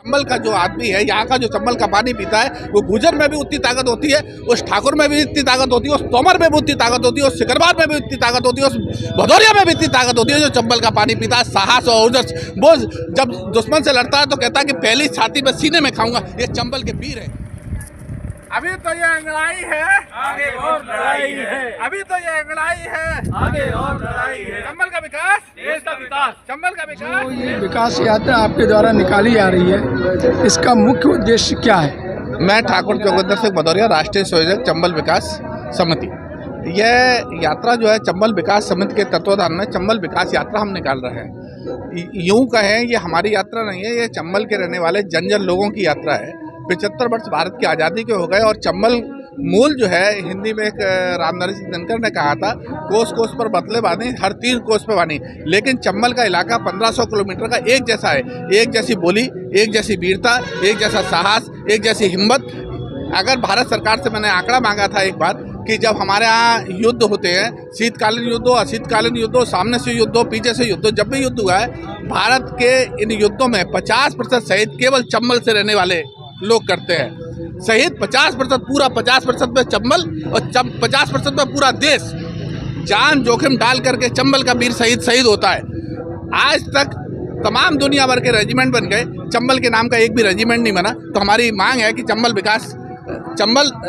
चंबल का जो आदमी है, यहाँ का जो चंबल का पानी पीता है, वो गुजर में भी उतनी ताकत होती है, उस ठाकुर में भी इतनी ताकत होती है, उस तोमर में भी उतनी ताकत होती है, उस सिकरबार में भी इतनी ताकत होती है, उस भदौरिया में भी इतनी ताकत होती है। जो चंबल का पानी पीता है, साहस और ओजस, वो जब दुश्मन से लड़ता है तो कहता है कि पहली छाती में सीने में खाऊंगा। ये चंबल के वीर है। अभी तो ये अंगड़ाई है, आगे और लड़ाई है। अभी तो ये अंगड़ाई है, आगे और लड़ाई है। चंबल का विकास, देश का विकास। चंबल का विकास। ये विकास यात्रा आपके द्वारा निकाली जा रही है, इसका मुख्य उद्देश्य क्या है? मैं ठाकुर जोगिंदर सिंह भदौरिया, राष्ट्रीय संयोजक चंबल विकास समिति। यह यात्रा जो है चंबल विकास समिति के तत्वाधान में चंबल विकास यात्रा हम निकाल रहे हैं। यूं कहें ये हमारी यात्रा नहीं है, ये चंबल के रहने वाले जन लोगों की यात्रा है। 75 वर्ष भारत की आज़ादी के हो गए और चंबल मूल जो है, हिंदी में एक रामधारी सिंह दिनकर ने कहा था, कोस कोस पर बतले बानी, हर तीर कोस पे बानी। लेकिन चंबल का इलाका 1500 किलोमीटर का एक जैसा है, एक जैसी बोली, एक जैसी वीरता, एक जैसा साहस, एक जैसी हिम्मत। अगर भारत सरकार से मैंने आंकड़ा मांगा था एक बार कि जब हमारे यहाँ युद्ध होते हैं, शीतकालीन युद्ध हो, अशीतकालीन युद्ध हो, सामने से युद्ध हो, पीछे से युद्ध हो, जब भी युद्ध हुआ है, भारत के इन युद्धों में 50% शहीद केवल चंबल से रहने वाले लोग करते हैं। शहीद 50%, पूरा 50% में चंबल और 50% में पूरा देश जान जोखिम डाल करके चंबल का वीर शहीद होता है। आज तक तमाम दुनिया भर के रेजिमेंट बन गए, चंबल के नाम का एक भी रेजिमेंट नहीं बना। तो हमारी मांग है कि चंबल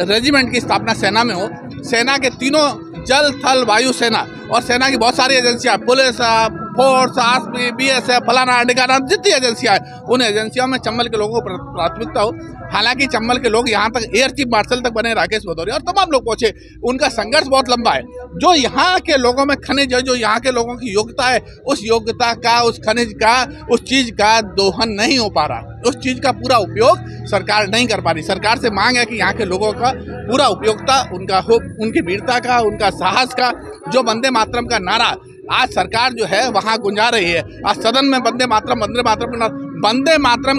रेजिमेंट की स्थापना सेना में हो। सेना के तीनों जल थल वायु सेना और सेना की बहुत सारी एजेंसियां, पुलिस, फोर्स, आर्मी, BSF, फलाना ठिकाना, जितनी एजेंसियां हैं, उन एजेंसियों में चंबल के लोगों को प्राथमिकता हो। हालांकि चंबल के लोग यहाँ तक एयर चीफ मार्शल तक बने, राकेश भदौरिया और तमाम लोग पहुंचे। उनका संघर्ष बहुत लंबा है। जो यहाँ के लोगों में खनिज है, जो यहाँ के लोगों की योग्यता है, उस योग्यता का, उस खनिज का, उस चीज़ का दोहन नहीं हो पा रहा, उस चीज़ का पूरा उपयोग सरकार नहीं कर पा रही। सरकार से मांग है कि यहाँ के लोगों का पूरा उपयोगिता, उनका हो, उनकी वीरता का, उनका साहस का, जो वंदे मातरम का नारा आज सरकार जो है वहाँ गुंजा रही है। आज सदन में वंदे मातरम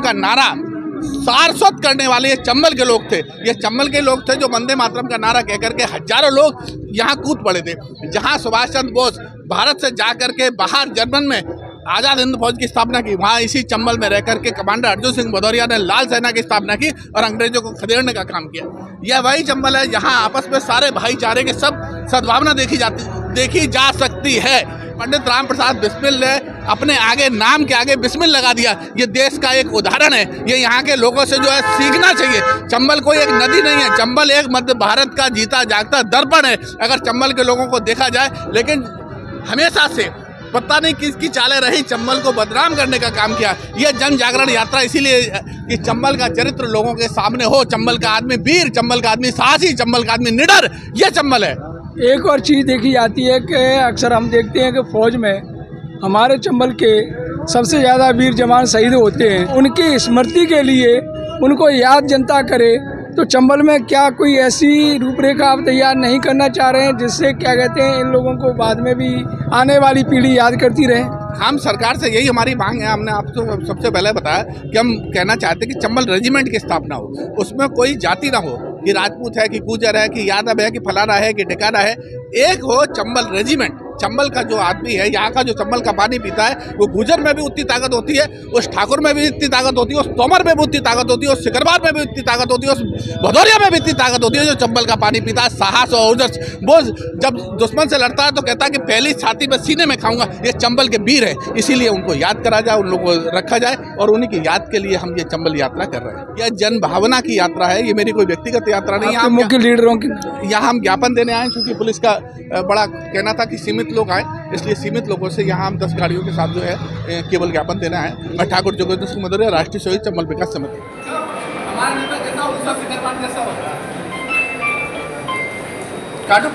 का नारा सारस्वत करने वाले ये चंबल के लोग थे। ये चंबल के लोग थे जो वंदे मातरम का नारा कह करके हजारों लोग यहाँ कूद पड़े थे। जहाँ सुभाष चंद्र बोस भारत से जा करके बाहर जर्मन में आज़ाद हिंद फौज की स्थापना की, वहाँ इसी चंबल में रह करके कमांडर अर्जुन सिंह भदौरिया ने लाल सेना की स्थापना की और अंग्रेजों को खदेड़ने का काम किया। यह वही चंबल है जहाँ आपस में सारे भाईचारे के सब सद्भावना देखी जा सकती है। पंडित राम प्रसाद बिस्मिल ने अपने आगे नाम के आगे बिस्मिल लगा दिया। ये देश का एक उदाहरण है। ये यहाँ के लोगों से जो है सीखना चाहिए। चंबल कोई एक नदी नहीं है, चंबल एक मध्य भारत का जीता जागता दर्पण है। अगर चंबल के लोगों को देखा जाए, लेकिन हमेशा से पता नहीं किसकी चालें रही, चंबल को बदनाम करने का काम किया। यह जन जागरण यात्रा इसीलिए कि चंबल का चरित्र लोगों के सामने हो। चंबल का आदमी वीर, चंबल का आदमी साहसी, चंबल का आदमी निडर, यह चंबल है। एक और चीज़ देखी जाती है कि अक्सर हम देखते हैं कि फौज में हमारे चंबल के सबसे ज़्यादा वीर जवान शहीद होते हैं। उनकी स्मृति के लिए उनको याद जनता करे, तो चंबल में क्या कोई ऐसी रूपरेखा आप तैयार नहीं करना चाह रहे हैं जिससे क्या कहते हैं इन लोगों को बाद में भी आने वाली पीढ़ी याद करती रहे? हम सरकार से यही हमारी मांग है। हमने आपको सबसे पहले बताया कि हम कहना चाहते हैं कि चंबल रेजिमेंट की स्थापना हो, उसमें कोई जाति ना हो कि राजपूत है कि गुजर है कि यादव है कि फलाना है कि ठिकाना है। एक हो चंबल रेजिमेंट। चंबल का जो आदमी है, यहाँ का जो चंबल का पानी पीता है, वो गुजर में भी उतनी ताकत होती है, उस ठाकुर में भी इतनी ताकत होती है, उस तोमर में भी उतनी ताकत होती है, उस सिकरबार में भी इतनी ताकत होती है, उस भदौरिया में भी इतनी ताकत होती है। जो चंबल का पानी पीता है, साहस और ओजस, वो जब दुश्मन से लड़ता है तो कहता है कि पहली छाती में सीने में खाऊंगा। ये चंबल के वीर है, इसीलिए उनको याद करा जाए, उन लोगों को रखा जाए और उन्हीं की याद के लिए हम ये चंबल यात्रा कर रहे हैं। यह जन भावना की यात्रा है, ये मेरी कोई व्यक्तिगत यात्रा नहीं है। मुख्य लीडरों की यहाँ हम ज्ञापन देने आए, क्योंकि पुलिस का बड़ा कहना था कि सीमित लोग आए, इसलिए सीमित लोगों से यहाँ हम 10 गाड़ियों के साथ जो है केवल ज्ञापन देना है। मैं ठाकुर जोगिंदर सिंह भदौरिया, राष्ट्रीय संयोजक चंबल विकास समिति। काटो